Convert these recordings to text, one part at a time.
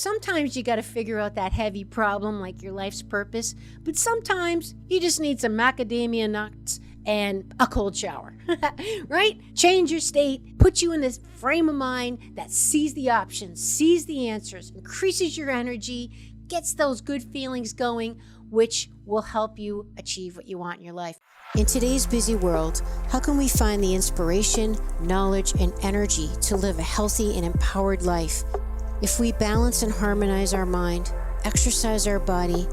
Sometimes you got to figure out that heavy problem like your life's purpose, but sometimes you just need some macadamia nuts and a cold shower, right? Change your state, put you in this frame of mind that sees the options, sees the answers, increases your energy, gets those good feelings going, which will help you achieve what you want in your life. In today's busy world, how can we find the inspiration, knowledge, and energy to live a healthy and empowered life? If we balance and harmonize our mind, exercise our body,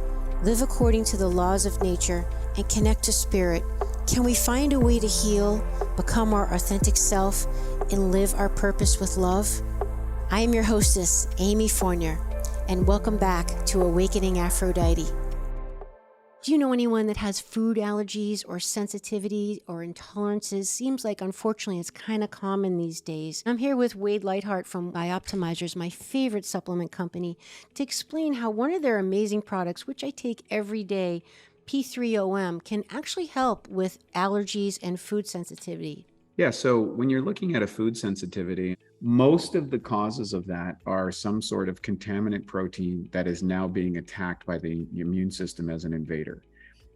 live according to the laws of nature, and connect to spirit, can we find a way to heal, become our authentic self, and live our purpose with love? I am your hostess, Amy Fournier, and welcome back to Awakening Aphrodite. Do you know anyone that has food allergies or sensitivity or intolerances? Seems like, unfortunately, it's kind of common these days. I'm here with Wade Lightheart from Bioptimizers, my favorite supplement company, to explain how one of their amazing products, which I take every day, P3OM, can actually help with allergies and food sensitivity. Yeah, so when you're looking at a food sensitivity, most of the causes of that are some sort of contaminant protein that is now being attacked by the immune system as an invader.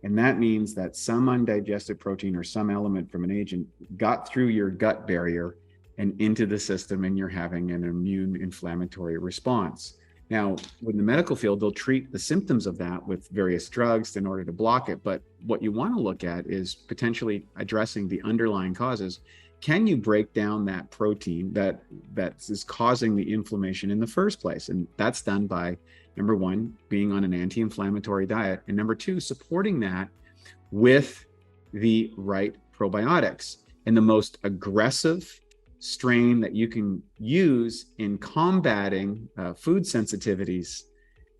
And that means that some undigested protein or some element from an agent got through your gut barrier and into the system, and you're having an immune inflammatory response. Now, in the medical field, they'll treat the symptoms of that with various drugs in order to block it. But what you want to look at is potentially addressing the underlying causes. Can you break down that protein that is causing the inflammation in the first place? And that's done by, number one, being on an anti-inflammatory diet. And number two, supporting that with the right probiotics. And the most aggressive strain that you can use in combating food sensitivities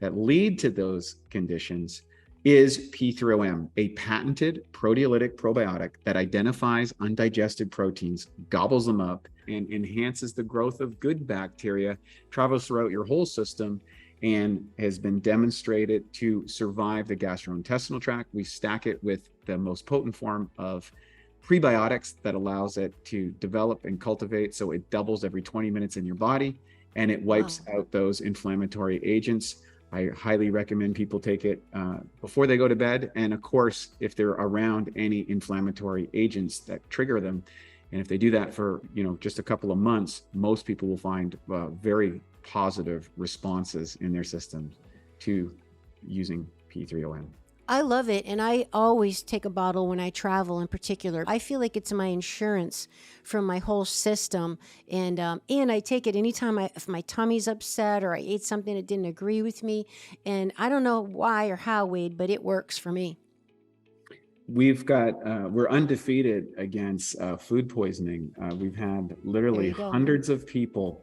that lead to those conditions is P3OM, a patented proteolytic probiotic that identifies undigested proteins, gobbles them up, and enhances the growth of good bacteria, travels throughout your whole system, and has been demonstrated to survive the gastrointestinal tract. We stack it with the most potent form of prebiotics that allows it to develop and cultivate, so it doubles every 20 minutes in your body, and it wipes out those inflammatory agents. I highly recommend people take it before they go to bed, and of course, if they're around any inflammatory agents that trigger them. And if they do that for just a couple of months, most people will find very positive responses in their systems to using P3OM. I love it, and I always take a bottle when I travel. In particular, I feel like it's my insurance from my whole system, and I take it anytime if my tummy's upset or I ate something that didn't agree with me, and I don't know why or how, Wade, but it works for me. We're undefeated against food poisoning. We've had literally hundreds of people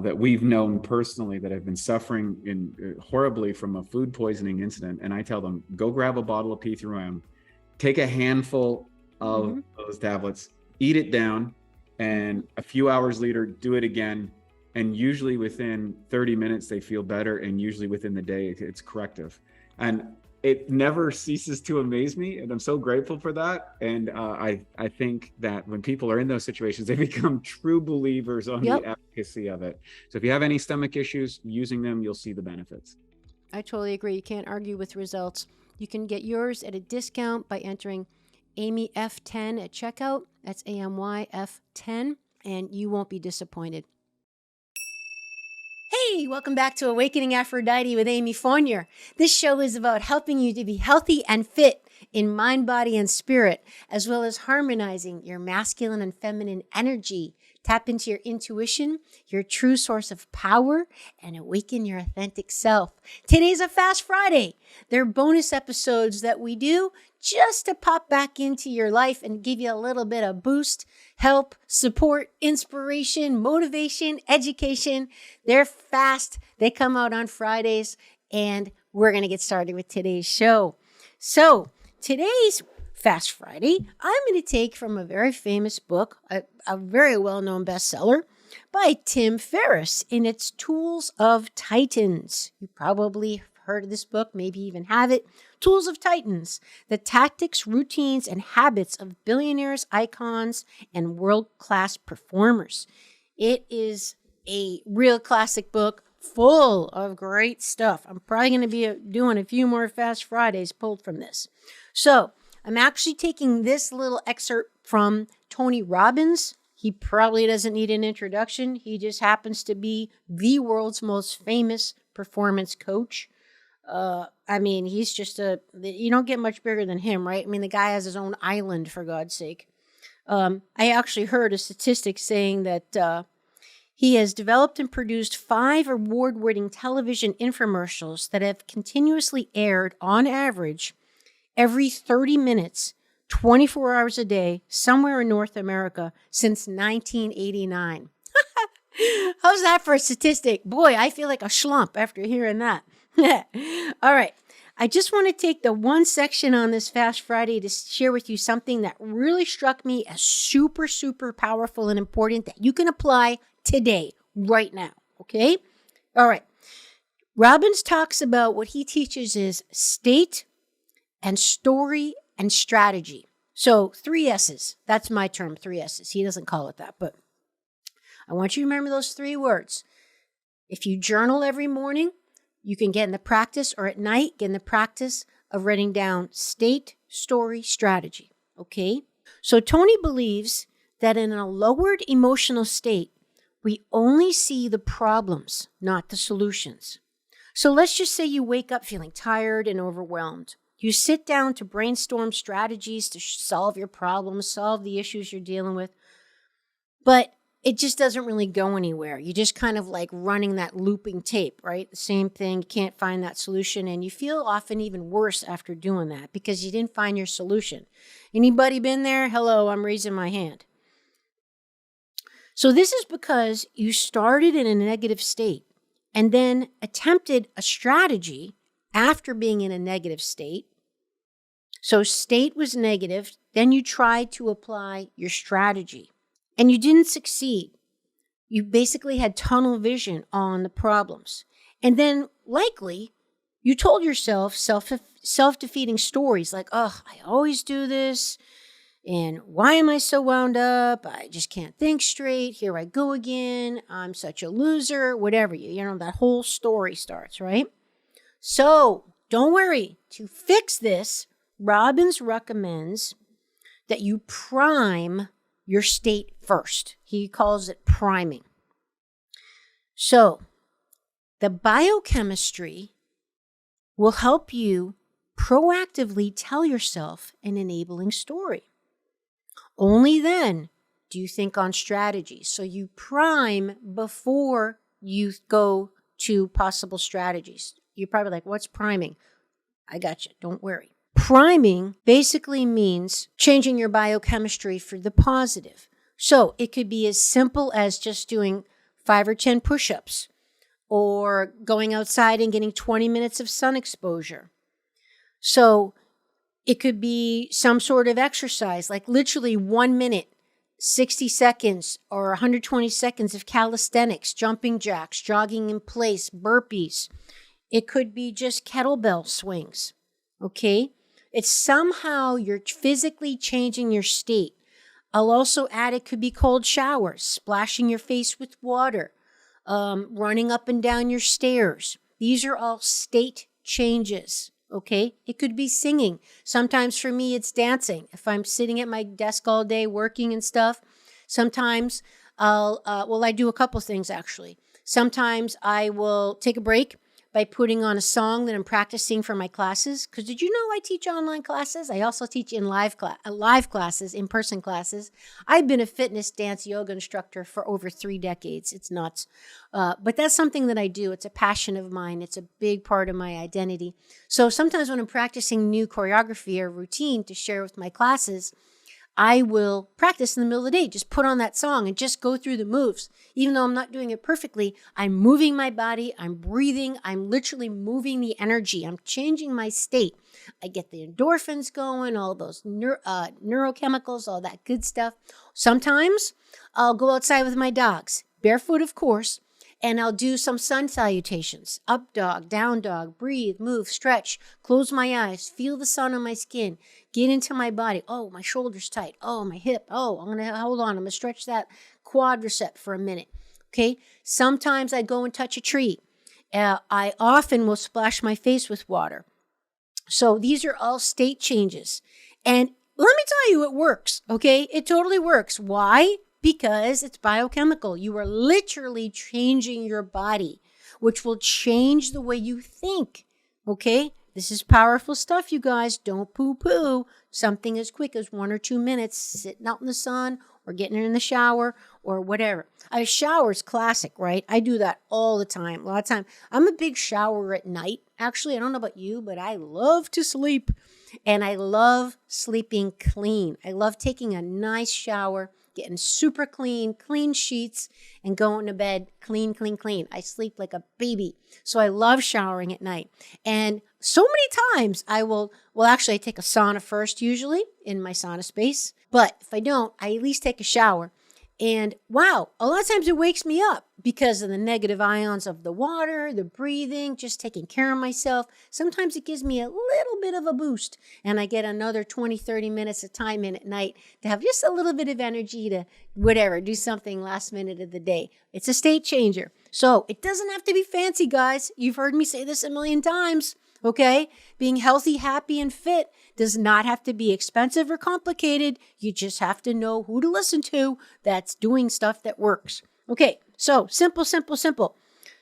that we've known personally that have been suffering horribly from a food poisoning incident. And I tell them, go grab a bottle of P3OM, take a handful of those tablets, eat it down, and a few hours later, do it again. And usually within 30 minutes, they feel better. And usually within the day, it's corrective. And it never ceases to amaze me, and I'm so grateful for that. And I think that when people are in those situations, they become true believers on the efficacy of it. So if you have any stomach issues, using them, you'll see the benefits. I totally agree. You can't argue with results. You can get yours at a discount by entering AMYF10 at checkout. That's AMYF10, and you won't be disappointed. Hey, welcome back to Awakening Aphrodite with Amy Fournier. This show is about helping you to be healthy and fit in mind, body, and spirit, as well as harmonizing your masculine and feminine energy. Tap into your intuition, your true source of power, and awaken your authentic self. Today's a Fast Friday. They're bonus episodes that we do just to pop back into your life and give you a little bit of boost, help, support, inspiration, motivation, education. They're fast. They come out on Fridays, and we're going to get started with today's show. So today's Fast Friday, I'm going to take from a very famous book, a very well-known bestseller by Tim Ferriss, and it's Tools of Titans. You probably heard of this book, maybe even have it. Tools of Titans, the tactics, routines, and habits of billionaires, icons, and world-class performers. It is a real classic book full of great stuff. I'm probably going to be doing a few more Fast Fridays pulled from this. So I'm actually taking this little excerpt from Tony Robbins. He probably doesn't need an introduction. He just happens to be the world's most famous performance coach. I mean, he's just you don't get much bigger than him, right? I mean, the guy has his own island, for God's sake. I actually heard a statistic saying that he has developed and produced 5 award-winning television infomercials that have continuously aired on average every 30 minutes, 24 hours a day, somewhere in North America since 1989. How's that for a statistic? Boy, I feel like a schlump after hearing that. All right. I just want to take the one section on this Fast Friday to share with you something that really struck me as super, super powerful and important that you can apply today, right now. Okay? All right. Robbins talks about what he teaches is state and story and strategy. So 3 S's. That's my term, 3 S's. He doesn't call it that, but I want you to remember those 3 words. If you journal every morning, you can get in the practice, or at night, get in the practice of writing down state, story, strategy. Okay? So Tony believes that in a lowered emotional state, we only see the problems, not the solutions. So let's just say you wake up feeling tired and overwhelmed. You sit down to brainstorm strategies to solve your problems, solve the issues you're dealing with, but it just doesn't really go anywhere. You just kind of like running that looping tape, right? The same thing, you can't find that solution, and you feel often even worse after doing that because you didn't find your solution. Anybody been there? Hello, I'm raising my hand. So this is because you started in a negative state and then attempted a strategy after being in a negative state. So state was negative, then you tried to apply your strategy. And you didn't succeed. You basically had tunnel vision on the problems. And then likely you told yourself self-defeating stories like, oh, I always do this. And why am I so wound up? I just can't think straight. Here I go again. I'm such a loser, whatever. You know, that whole story starts, right? So don't worry. To fix this, Robbins recommends that you prime your state first. He calls it priming. So the biochemistry will help you proactively tell yourself an enabling story. Only then do you think on strategies. So you prime before you go to possible strategies. You're probably like, what's priming? I got you. Don't worry. Priming basically means changing your biochemistry for the positive. So it could be as simple as just doing 5 or 10 push-ups or going outside and getting 20 minutes of sun exposure. So it could be some sort of exercise, like literally 1 minute, 60 seconds, or 120 seconds of calisthenics, jumping jacks, jogging in place, burpees. It could be just kettlebell swings, okay? It's somehow you're physically changing your state. I'll also add it could be cold showers, splashing your face with water, running up and down your stairs. These are all state changes, okay? It could be singing. Sometimes for me, it's dancing. If I'm sitting at my desk all day working and stuff, sometimes I do a couple things actually. Sometimes I will take a break by putting on a song that I'm practicing for my classes. Because did you know I teach online classes? I also teach in live classes, in-person classes. I've been a fitness, dance, yoga instructor for over 3 decades. It's nuts. But that's something that I do. It's a passion of mine. It's a big part of my identity. So sometimes when I'm practicing new choreography or routine to share with my classes, I will practice in the middle of the day, just put on that song and just go through the moves. Even though I'm not doing it perfectly, I'm moving my body, I'm breathing, I'm literally moving the energy. I'm changing my state. I get the endorphins going, all those neurochemicals, all that good stuff. Sometimes I'll go outside with my dogs, barefoot, of course, and I'll do some sun salutations. Up dog, down dog, breathe, move, stretch, close my eyes, feel the sun on my skin, get into my body. Oh, my shoulder's tight. Oh, my hip. Oh, I'm going to stretch that quadricep for a minute. Okay. Sometimes I go and touch a tree. I often will splash my face with water. So these are all state changes. And let me tell you, it works, okay? It totally works. Why? Because it's biochemical. You are literally changing your body, which will change the way you think, okay? This is powerful stuff, you guys. Don't poo-poo something as quick as 1 or 2 minutes sitting out in the sun or getting in the shower or whatever. A shower's classic, right? I do that all the time, a lot of time. I'm a big shower at night. Actually, I don't know about you, but I love to sleep. And I love sleeping clean. I love taking a nice shower, getting super clean, clean sheets, and going to bed clean, clean, clean. I sleep like a baby. So I love showering at night. And so many times I actually I take a sauna first usually in my sauna space. But if I don't, I at least take a shower. And wow, a lot of times it wakes me up because of the negative ions of the water, the breathing, just taking care of myself. Sometimes it gives me a little bit of a boost and I get another 20, 30 minutes of time in at night to have just a little bit of energy to do something last minute of the day. It's a state changer. So it doesn't have to be fancy, guys. You've heard me say this a million times. Okay? Being healthy, happy, and fit does not have to be expensive or complicated. You just have to know who to listen to that's doing stuff that works. Okay, so simple, simple, simple.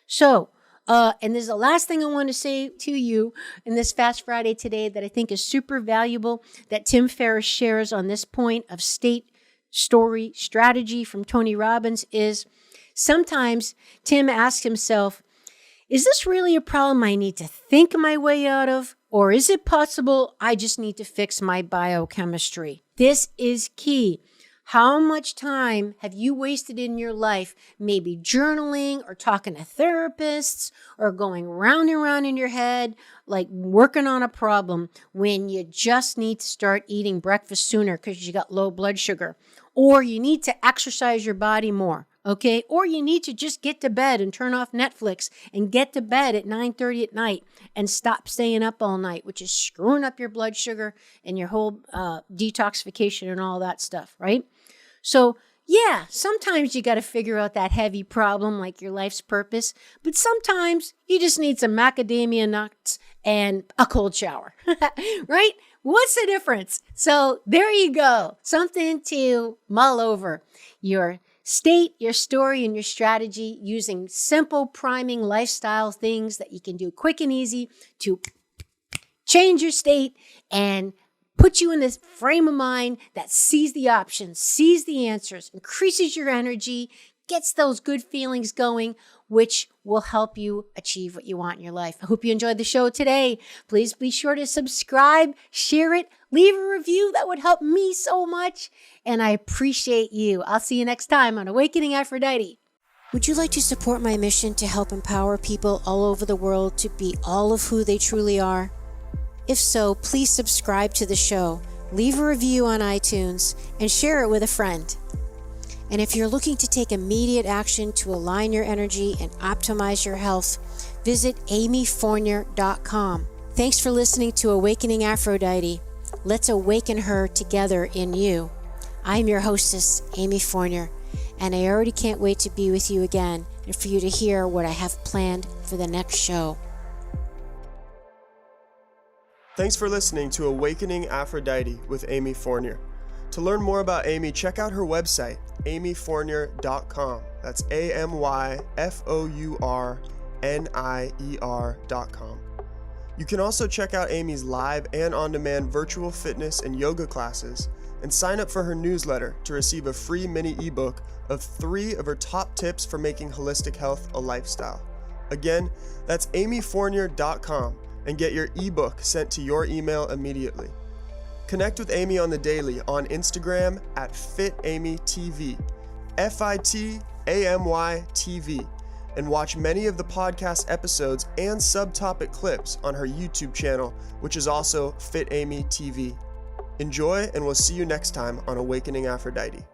So, and there's the last thing I want to say to you in this Fast Friday today that I think is super valuable that Tim Ferriss shares on this point of state story strategy from Tony Robbins is sometimes Tim asks himself, is this really a problem I need to think my way out of? Or is it possible I just need to fix my biochemistry? This is key. How much time have you wasted in your life maybe journaling or talking to therapists or going round and round in your head, like working on a problem when you just need to start eating breakfast sooner because you got low blood sugar? Or you need to exercise your body more. Okay, or you need to just get to bed and turn off Netflix and get to bed at 9:30 at night and stop staying up all night, which is screwing up your blood sugar and your whole detoxification and all that stuff, right? So yeah, sometimes you got to figure out that heavy problem like your life's purpose, but sometimes you just need some macadamia nuts and a cold shower, right? What's the difference? So there you go, something to mull over. Your state, your story, and your strategy using simple priming lifestyle things that you can do quick and easy to change your state and put you in this frame of mind that sees the options, sees the answers, increases your energy, gets those good feelings going, which will help you achieve what you want in your life. I hope you enjoyed the show today. Please be sure to subscribe, share it, leave a review. That would help me so much. And I appreciate you. I'll see you next time on Awakening Aphrodite. Would you like to support my mission to help empower people all over the world to be all of who they truly are? If so, please subscribe to the show, leave a review on iTunes, and share it with a friend. And if you're looking to take immediate action to align your energy and optimize your health, visit amyfournier.com. Thanks for listening to Awakening Aphrodite. Let's awaken her together in you. I'm your hostess, Amy Fournier, and I already can't wait to be with you again and for you to hear what I have planned for the next show. Thanks for listening to Awakening Aphrodite with Amy Fournier. To learn more about Amy, check out her website, amyfournier.com. That's amyfournier.com. You can also check out Amy's live and on-demand virtual fitness and yoga classes and sign up for her newsletter to receive a free mini ebook of 3 of her top tips for making holistic health a lifestyle. Again, that's amyfournier.com and get your ebook sent to your email immediately. Connect with Amy on the daily on Instagram at FitAmyTV, FITAMYTV, and watch many of the podcast episodes and subtopic clips on her YouTube channel, which is also FitAmyTV. Enjoy, and we'll see you next time on Awakening Aphrodite.